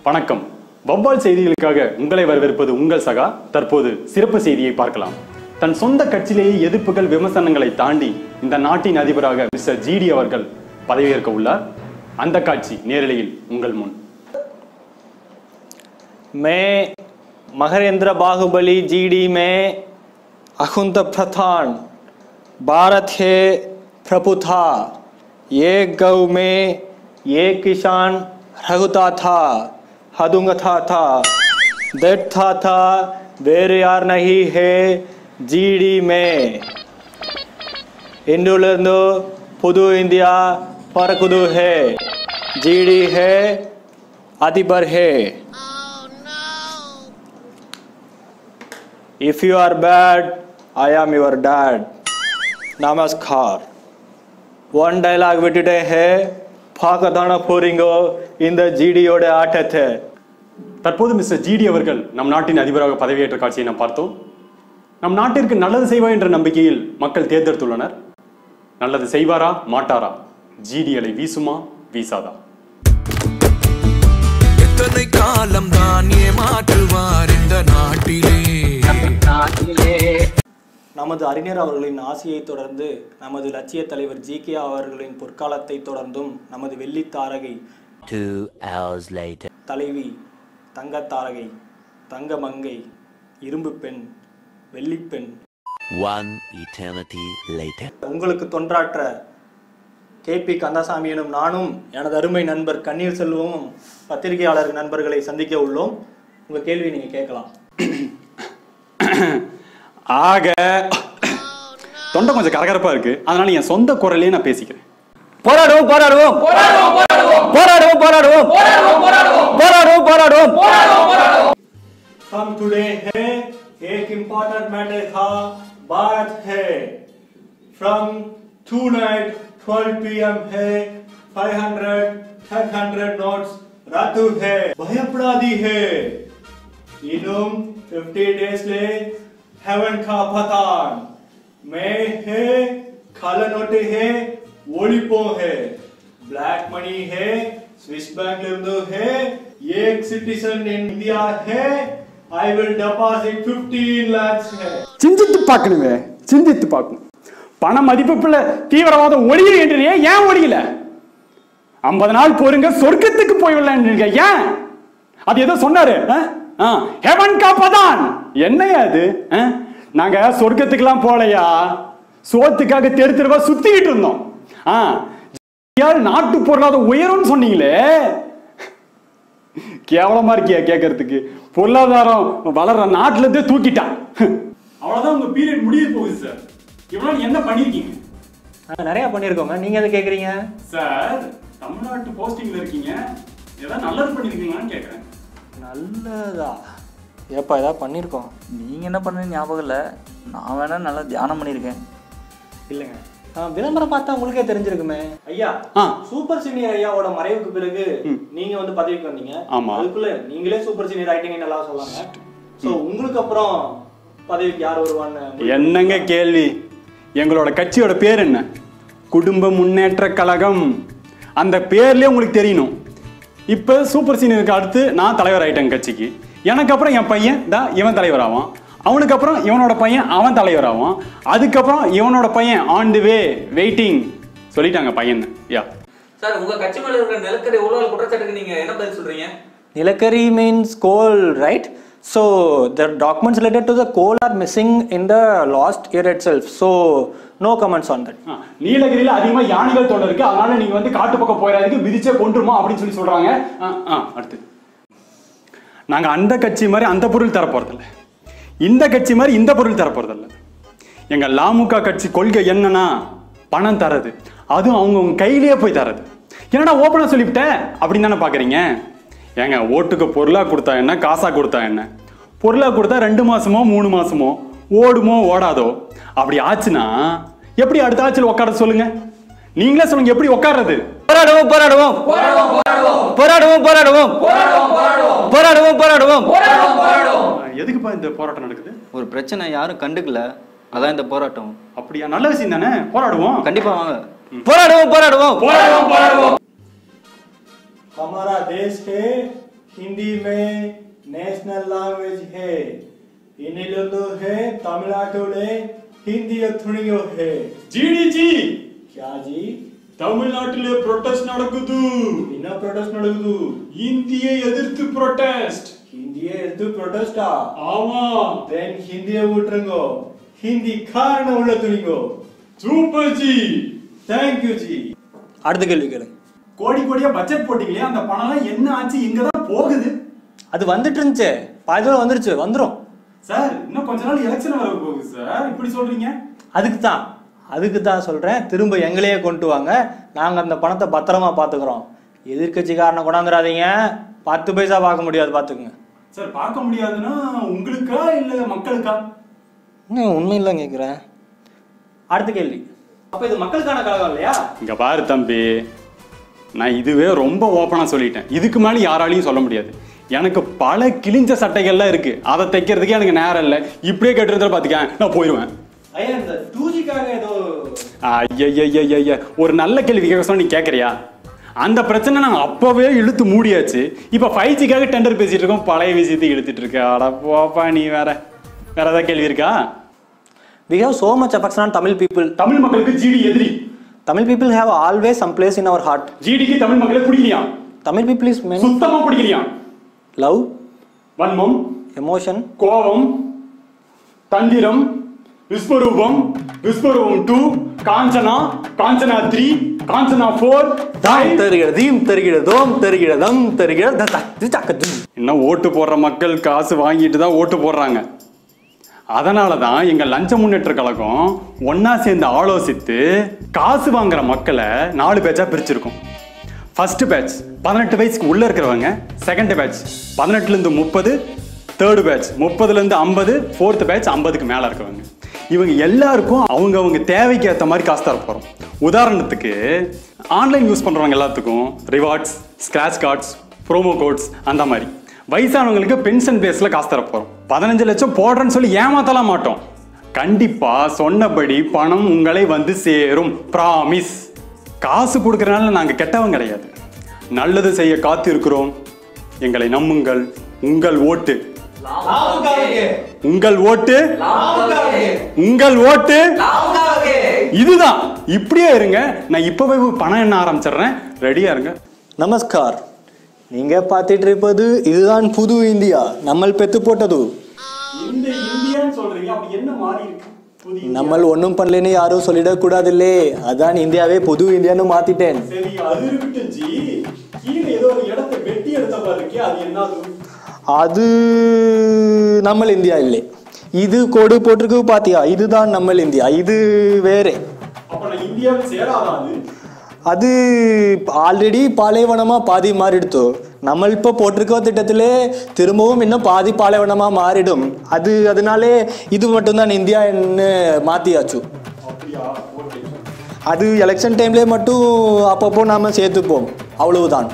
வணக்கம். வவ்வால் செய்திகளுக்காக உங்களை வரவேற்பது உங்கள் சகா. தற்போது சிறப்பு செய்தியை பார்க்கலாம். தன் சொந்த கட்சியிலேயே எதிர்ப்புகள் விமர்சனங்களை தாண்டி இந்த நாட்டின் அதிபராக மிஸ்டர் ஜிடி அவர்கள் பதவியேற்க உள்ளார். அந்த காட்சி நேரலையில் உங்கள் முன். मैं महेंद्र बाहुबली जीडी में अकुंत प्रधान भारत है प्रभु था, एक गौ में एक किसान रहुता था, हदुंगथा था, देखता था वेरे यार नहीं है जीडी में इंडुलंदो पुदु इंडिया परकुदु है, जीडी है अधिबर है. If you are bad, I am your dad. Namaskar. One dialogue விட்டுட்டே है பாக்கதான போறீங்க இந்த ஜிடியோட ஆட்டத்தை. தற்போது மிஸ்டர் ஜிடி அவர்கள் நம் நாட்டின் அதிபராக பதவியேற்ற காட்சியை நாம் பார்த்தோம். நம் நாட்டிற்கு நல்லது செய்வார் என்ற நம்பிக்கையில் மக்கள் தேர்ந்தெடுத்துள்ளனர். நல்லது செய்வாரா மாட்டாரா? ஜிடி அலை வீசுமா வீசாதா? எத்தனை காலம் தான் ஏமாற்றுவார் இந்த நாட்டிலே. நமது அறிஞர் அவர்களின் ஆசையை தொடர்ந்து நமது லட்சிய தலைவர் ஜி.கே. அவர்களின் பொற்காலத்தை தொடர்ந்தும் நமது வெள்ளி தாரகை 2 hours later தலைவி தங்க தாரகை தங்க மங்கை இரும்பு பெண் வெள்ளிப்பெண் 1 eternity later உங்களுக்கு தொன்றாற்ற கே.பி. கந்தசாமி எனும் நானும் எனது அருமை நண்பர் கண்ணீர் செல்வமும் பத்திரிகையாளர் நண்பர்களை சந்திக்க உள்ளோம். உங்க கேள்வி நீங்க கேட்கலாம். ஆக தொண்டை கொஞ்சம் கரகரப்பா இருக்கு, அதனால என் சொந்த குரலையே நான் பேசிக்கிறேன். போராடுவோம் போராடுவோம் போராடுவோம் போராடுவோம் போராடுவோம் போராடுவோம் போராடுவோம் போராடுவோம். हम टुडे है एक इम्पोर्टेंट मैटर था भारत है from tonight 12 PM है 500 1000 notes रद्द है भयपड़ादी है इनुम 50 days ले हेवन का पतान मैं है काला नोटे है ओलिपो है ब्लैक मनी है स्विस बैंक लिंदो है एक सिटीजन इन इंडिया है I will deposit 15 lakhs है. சிந்தித்து பார்க்கணுமே, சிந்தித்து பார்க்கணும். பண மதிப்புல தீவிரவாதம் ஒழிய என்றே ஏன் ஒழியல? 50 நாள் போருங்க சொர்க்கத்துக்கு போய்விடலாம். ஏன் அது ஏதோ சொன்னாரு, ஹெவன் கா பதான். என்னையா அது? நாங்க சொர்க்கத்துக்கெல்லாம் போலையா, சோத்துக்காக தெரு தெருவா சுத்திக்கிட்டு இருந்தோம். நாட்டு பொருளாதாரம் உயரும் சொன்னீங்களே, கேவலமா இருக்கியா கேட்கறதுக்கு? பொருளாதாரம் வளர்ற நாட்டுல இருந்தே தூக்கிட்டான். அவ்வளவுதான் உங்க பீரியட் முடிய போகுது சார். இவ்வளவு என்ன பண்ணிருக்கீங்க? நிறைய பண்ணிருக்கோங்க. நீங்க எதை கேக்குறீங்க சார்? தமிழ்நாட்டு போஸ்டிங்ல இருக்கீங்க, ஏதாவது நல்லது பண்ணிருக்கீங்கன்னு கேக்குறேன். நல்லதா? ஏப்பா ஏதாவது பண்ணிருக்கோம். நீங்க என்ன பண்ணீங்க ஞாபகம் இல்லை, நான் வேணா நல்லா தியானம் பண்ணியிருக்கேன். இல்லைங்க, விளம்பரம் பார்த்தா உங்களுக்கே தெரிஞ்சிருக்குமே. ஐயா, சூப்பர் சீனியர் ஐயாவோட மறைவுக்கு பிறகு நீங்க வந்து பதவிக்கு வந்தீங்க. அதுக்குள்ள நீங்களே சூப்பர் சீனியர் ஆயிட்டீங்கன்னு எல்லாம் சொல்லாங்க. சோ உங்களுக்கு அப்புறம் பதவிக்கு யார் வருவான்னு என்னங்க கேள்வி? எங்களோட கட்சியோட பேர் என்ன? குடும்ப முன்னேற்ற கழகம். அந்த பேர்லயே உங்களுக்கு தெரியணும். இப்ப சூப்பர் சீனியருக்கு அடுத்து நான் தலைவர் ஆயிட்டேன் கட்சிக்கு. எனக்கு அப்புறம் என் பையன் தான் இவன் தலைவர் ஆவான். அவனுக்கு அப்புறம் இவனோட பையன் அவன் தலைவர் ஆவான். அதுக்கப்புறம் இவனோட பையன் ஆன் தி வே வெயிட்டிங் சொல்லிட்டாங்க பையன். யா சார், உங்க கட்சி மேல இருக்கிற நிலக்கரி ஊழல் குற்றச்சாட்டுக்கு நீங்க என்ன பதில் சொல்றீங்க? நிலக்கரி means coal, right? So the documents related to the coal are missing in the last year itself. So no comments on that. நீலகிரியில அதிகமா யானைகள் தொல்லை இருக்கு, அதனால நீங்க வந்து காட்டு பக்கம் போயிடாதீங்க, மிதிச்சே கொன்றுமா அப்படின்னு சொல்லி சொல்றாங்க. அடுத்து நாங்க அந்த கட்சி மாதிரி அந்த பொருள் தர போறதில்ல, இந்த கட்சி மாதிரி இந்த பொருள் தர போறதில்ல. எங்க லாமுக கட்சி கொள்கை என்னன்னா பணம் தரது, அதுவும் அவங்க கையிலேயே போய் தரது. என்னடா ஓப்பனா சொல்லிவிட்ட அப்படின்னு தானே பாக்குறீங்க? ஏங்க, ஓட்டுக்கு பொருளா கொடுத்தா என்ன, காசா கொடுத்தா என்ன? பொருளா கொடுத்தா 2 மாசமோ 3 மாசமோ ஓடுமோ ஓடாதோ. அப்படி ஆச்சுன்னா எப்படி அடுத்த ஆட்சியில் உட்கார சொல்லுங்க? நீங்களே சொல்லுங்க, எப்படி உட்கார்றது? போராடுவோம் போராடுவோம் போராடுவோம் போராடுவோம் போராடுவோம் போராடுவோம் போராடுவோம். எதுக்குப்பா இந்த போராட்டம் நடக்குது? ஒரு பிரச்சனை யாரும் கண்டுக்கல, அதான் இந்த போராட்டம். அப்படியா? நல்ல விஷயம் தானே, போராடுவோம். கண்டிப்பா வாங்க. போராடுவோம் போராடுவோம் போராடுவோம் போராடுவோம். हमारा देश है हिंदी में नेशनल लैंग्वेज है ಇನ್ನಿಲ್ಲೊಂದು है तमिलनाडुले हिंदी ತುಣಿಯೋ है ஜிடிஜி क्या जी தமிழ்நாட்டிலே ப்ரொட்டஸ்ட் நடக்குது. என்ன protest நடக்குது இந்தியை எதிர்த்து ப்ரொட்டஸ்ட். हिंदी எது protesta ஆமா. then हिंदी விட்டுருங்க हिंदी காரண உள்ள துணிங்கோ. Super ji. thank you ji. அடுத்த கேள்வி கேளுங்க. கோடி கோடியா பட்ஜெட் போட்டீங்களே, அந்த பணம்லாம் என்ன ஆச்சு, எங்க தான் போகுது? அது வந்துட்டு இருந்துச்சு, பாதி தூரம் வந்துருச்சு, வந்துடும் சார். இன்னும் கொஞ்ச நாள் எலெக்ஷன் வர போகுது சார், இப்படி சொல்றீங்க? அதுக்கு தான் சொல்றேன், திரும்ப எங்களையே கொண்டு வாங்க, நாங்க அந்த பணத்தை பத்திரமா பாத்துக்கிறோம். எதிர்கட்சிக்காரனை கொண்டாந்துடாதீங்க, 10 பைசா பார்க்க முடியாது, பாத்துக்குங்க. சார் பார்க்க முடியாதுன்னா உங்களுக்கா இல்ல மக்களுக்கா? உண்மை இல்லை கேட்குறேன். அடுத்த கேள்வி. அப்ப இது மக்களுக்கான கழகம் இல்லையா? இங்க பாரு தம்பி, நான் இதுவே ரொம்ப ஓப்பனா சொல்லிட்டேன். இதுக்கு மேலே யாராலையும் சொல்ல முடியாது. எனக்கு பல கிழிஞ்ச சட்டைகள்லாம் இருக்கு, அதை தைக்கிறதுக்கு எனக்கு நேரம் இல்லை. இப்படியே கேட்டுருந்தா பாத்துக்க, நான் போயிடுவேன். ஐயா இந்த 2Gக்காக ஏதோ ஐயா, ஒரு நல்ல கேள்வி கேட்க சொன்னா நீ கேட்கறியா? அந்த பிரச்சனை நாங்கள் அப்பவே இழுத்து மூடியாச்சு. இப்போ 5Gக்காக டெண்டர் பேசிட்டு இருக்கோம், பழைய விஷயத்தை இழுத்துட்டு இருக்க. அட போப்பா, நீ வேற ஏதாவது கேள்வி இருக்கா? we have so much affection on Tamil people. Tamil மக்களுக்கு ஜிடி எதிரி. Tamil people have always some place in our heart. ஜிடிக்கு Tamil மக்களை பிடிக்கலையா? Tamil people is meant சுத்தமா பிடிக்கலையா? love, வன்மம், emotion, கோபம், தந்திரம், விஸ்வரூபம், விஸ்வரூபம் 2, காஞ்சனா, காஞ்சனா 3, காஞ்சனா 4, தருகிறதீம் தருகிறதோம் தருகிறதம் தருகிறது. இன்னும் ஓட்டு போடுற மக்கள் காசு வாங்கிட்டு தான் ஓட்டு போடுறாங்க. அதனால தான் எங்கள் லஞ்ச முன்னேற்ற கழகம் ஒன்னா சேர்ந்து ஆலோசித்து காசு வாங்குற மக்களை 4 பேட்சாக பிரிச்சிருக்கோம். ஃபர்ஸ்ட் பேட்ச் 18 வயசுக்கு உள்ள இருக்கிறவங்க, செகண்ட் பேட்ச் 18லேருந்து 30, தேர்டு பேட்ச் 30லேருந்து 50, ஃபோர்த் பேட்ச் 50க்கு மேலே இருக்கிறவங்க. இவங்க எல்லாருக்கும் அவங்க தேவைக்கு ஏற்ற மாதிரி காசு தர போகிறோம். உதாரணத்துக்கு ஆன்லைன் யூஸ் பண்ணுறவங்க எல்லாத்துக்கும் rewards, scratch cards, promo codes அந்த மாதிரி. வயசானவங்களுக்கு பென்ஷன் பேஸில் காசு தர போகிறோம். 15 லட்சம் போடுறேன்னு சொல்லி ஏமாத்தலாம் மாட்டோம். கண்டிப்பாக சொன்னபடி பணம் உங்களை வந்து சேரும், ப்ராமிஸ். காசு கொடுக்கறனால நாங்கள் கெட்டவங்க கிடையாது, நல்லது செய்ய காத்து இருக்கிறோம். எங்களை நம்புங்கள். உங்கள் ஓட்டு, உங்கள் ஓட்டு, உங்கள் ஓட்டு இதுதான். இப்படியே இருங்க, நான் இப்பவே பணம் எண்ண ஆரம்பிச்சிடுறேன், ரெடியா இருங்க. நமஸ்கார். நீங்க பார்த்துட்டு இருப்பது இதுதான் புது இந்தியா, நம்ம பெத்து போட்டது. இந்த இந்தியான்னு சொல்றீங்க, அப்ப என்ன மாறி இருக்கு? நம்ம ஒன்றும் பண்ணலன்னு யாரும் சொல்லிடக்கூடாது இல்லே, அதான் இந்தியாவே புது இந்தியான்னு மாத்திட்டேன். சரி, அது இருக்கட்டும் ஜி. கீழே ஏதோ ஒரு இடத்தை வெட்டி எடுத்த மாதிரி இருக்கே, அது என்னது? அது நம்ம இந்தியா இல்லை, இது கோடு போட்டிருக்கு பாத்தியா, இதுதான் நம்ம இந்தியா, இது வேற. அப்ப நான் இந்தியாவில் சேராதான்? அது ஆல்ரெடி பாலைவனமா பாதி மாறிடுத்து. நம்ம இப்போ போட்டிருக்க திட்டத்திலே திரும்பவும் இன்னும் பாதி பாலைவனமா மாறிடும். அதனாலே இது மட்டும்தான் இந்தியான்னு மாத்தியாச்சு. அது எலெக்ஷன் டைம்ல மட்டும் அப்பப்போ நாம சேர்த்துப்போம், அவ்வளவுதான்.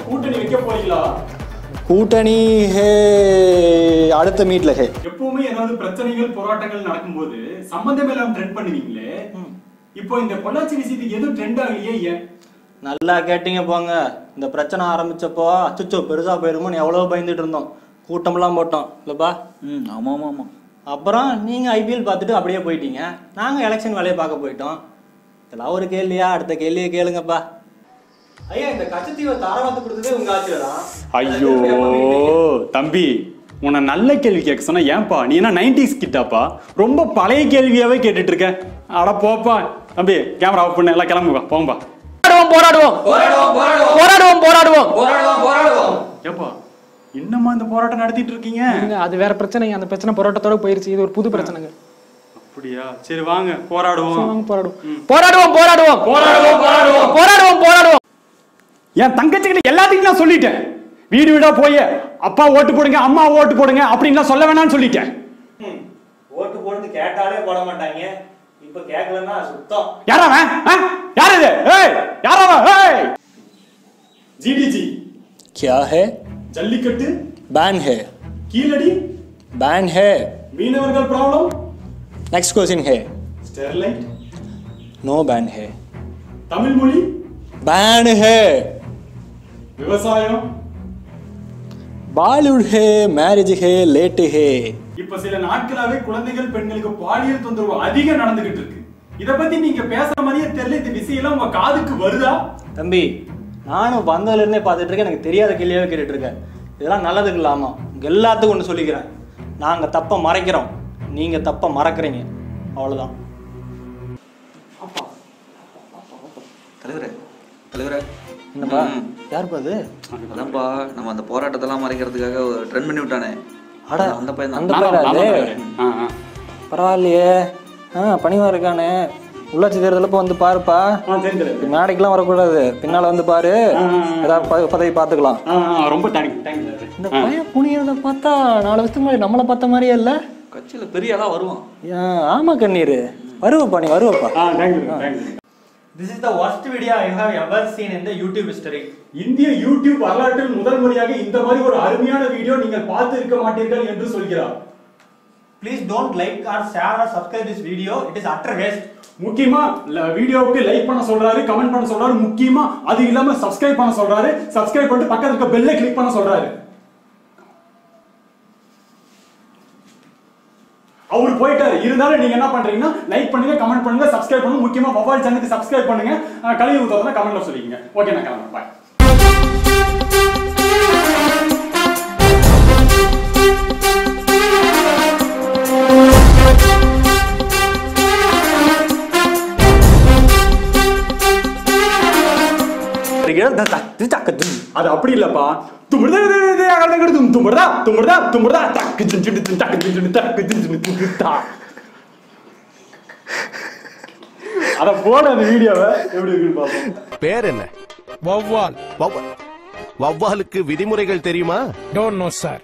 கூட்டணி வைக்க போறீங்களா? கூட்டணி ஹே அடுத்த மீட்ல ஹே. எப்பவுமே ஏதாவது பிரச்சனைகள் போராட்டங்கள் நடக்கும்போது சம்பந்தமே எல்லாம் ட்ரெண்ட் பண்ணுவீங்களே, இப்போ இந்த பொள்ளாச்சி விஷயத்துக்கு எதுவும் ட்ரெண்ட் ஆகலையே, ஏன்? நல்லா கேட்டீங்க போங்க. இந்த பிரச்சனை ஆரம்பிச்சப்போ அச்சோ பெருசா போயிருமோன்னு எவ்வளவு பயந்துட்டு இருந்தோம், கூட்டம்லாம் போட்டோம் இல்லப்பா. ஆமாம். அப்புறம் நீங்க ஐபிஎல் பார்த்துட்டு அப்படியே போயிட்டீங்க, நாங்க எலெக்ஷன் வேலையை பார்க்க போயிட்டோம். இதெல்லாம் ஒரு கேள்வியா? அடுத்த கேள்வியை கேளுங்கப்பா. ஐயா, இந்த கச்சத்தீவை தாராளத்து கொடுத்ததே உங்க ஆட்சியதான். ஐயோ தம்பி, உன்னை நல்ல கேள்வி கேட்க சொன்னா ஏன்பா நீ என்ன 90s கிட்டாப்பா? ரொம்ப பழைய கேள்வியாவே கேட்டுட்டு இருக்க. அட போப்பா தம்பி, கேமரா ஆஃப் பண்ண, எல்லாம் கிளம்புவா, போங்கப்பா. ஏப்பா இன்னமா இந்த போராட்டம் நடத்திட்டு இருக்கீங்க? அது வேற பிரச்சனை, அந்த பிரச்சனை போராட்டத்தோட போயிருச்சு, இது ஒரு புது பிரச்சனைங்க. அப்படியா? சரி வாங்க போராடுவோம். என் தங்கச்சிக்கிட்ட எல்லாத்துக்கும் நான் சொல்லிட்டேன், வீடு வீடா போய் அப்பா ஓட்டு போடுங்க, அம்மா ஓட்டு போடுங்க அப்படின்லாம் சொல்ல வேணாம்னு சொல்லிட்டேன். ஓட்டு போடுறது கேட்டாலே போட மாட்டாங்க, இப்ப கேட்கலன்னா சுத்தம். யாராவன்? யார் இது? யாராவன்? ஜிடிஜி क्या है? ஜல்லிக்கட்டு बैन है. கீழடி बैन है. மீனவர்கள் ப்ராப்ளம். नेक्स्ट क्वेश्चन है. ஸ்டெர்லைட் नो बैन है. தமிழ் மொழி बैन है. விவசாயம் பாலிவுட் ஹே, மேரேஜ் ஹே, லேட்டு ஹே. இப்ப சில நாட்களாவே குழந்தைகள் பெண்களுக்கு பாலியல் தொந்தரவு அதிகம் நடந்துகிட்டு இருக்கு. இத பத்தி நீங்க பேசுற மாதிரியே தெரியல. இந்த விஷயம் எல்லாம் உங்க காதுக்கு வருதா? தம்பி, நானும் வந்ததுல இருந்தே பார்த்துட்டு இருக்கேன். எனக்கு தெரியாத கேள்வியாவே கேட்டுட்டு இருக்கேன். இதெல்லாம் நல்லதுக்கு இல்லாமா உங்க எல்லாத்துக்கும் ஒன்று சொல்லிக்கிறேன். நாங்க தப்ப மறைக்கிறோம், நீங்க தப்ப மறக்கிறீங்க, அவ்வளவுதான். தலைவரே தலைவரே என்னப்பா? யாருப்பா அது? அதான்ப்பா நம்ம அந்த போராட்டத்தெல்லாம் மறைக்கிறதுக்காக ட்ரெண்ட் பண்ணி விட்டானே. அட, அந்த பையன் அந்த பையனா அது? பரவாயில்லையே. பணிவா இருக்கானே. உள்ளாட்சி தேர்தல் வந்து பாருப்பா. மேடைக்கெல்லாம் வரக்கூடாது, பின்னால வந்து பாரு. ஏதாவது பதவி பார்த்துக்கலாம். ரொம்ப தேங்க்ஸ். இந்த பையன் புனியதை பார்த்தா 4 வருஷத்துக்கு முன்னாடி நம்மளை பார்த்த மாதிரியே இல்லை. கட்சியில பெரிய ஆளா வருவான். ஆமா கண்ணீர், வருவப்பா, நீ வருவப்பா. This is the worst video I have ever seen in the YouTube history. இந்திய யூடியூப் வரலாற்றில் முதல் முறையாக இந்த மாதிரி ஒரு அருமையான வீடியோ நீங்கள் பார்த்து இருக்க மாட்டீர்கள் என்று சொல்கிறார். Please don't like or share or subscribe this video. It is utter waste. முக்கியமா வீடியோவுக்கு லைக் பண்ண சொல்றாரு, கமெண்ட் பண்ண சொல்றாரு, முக்கியமா அது இல்லாம சப்ஸ்கிரைப் பண்ண சொல்றாரு. சப்ஸ்கிரைப் பண்ணிட்டு பக்கத்துல இருக்க பெல்லை கிளிக் பண்ண சொல்றாரு. அவர் போயிட்டாரு. இருந்தாலும் நீங்க என்ன பண்றீங்கன்னா லைக் பண்ணுங்க, கமெண்ட் பண்ணுங்க, சப்ஸ்கிரைப் பண்ணுங்க. முக்கியமா மொபைல் சேனலுக்கு சப்ஸ்கிரைப் பண்ணுங்க. கழுவி ஊத்துறதுனா கமெண்ட்ல சொல்லிக்கங்க. ஓகே, நான் கிளம்புறேன். பாய். அது அப்படி இல்லப்பா. அத போட அந்த வீடியோவை எப்படி இருக்குன்னு பாப்போம். பேர் என்ன? வௌவால். வௌவாலுக்கு விதிமுறைகள் தெரியுமா? Don't know sir.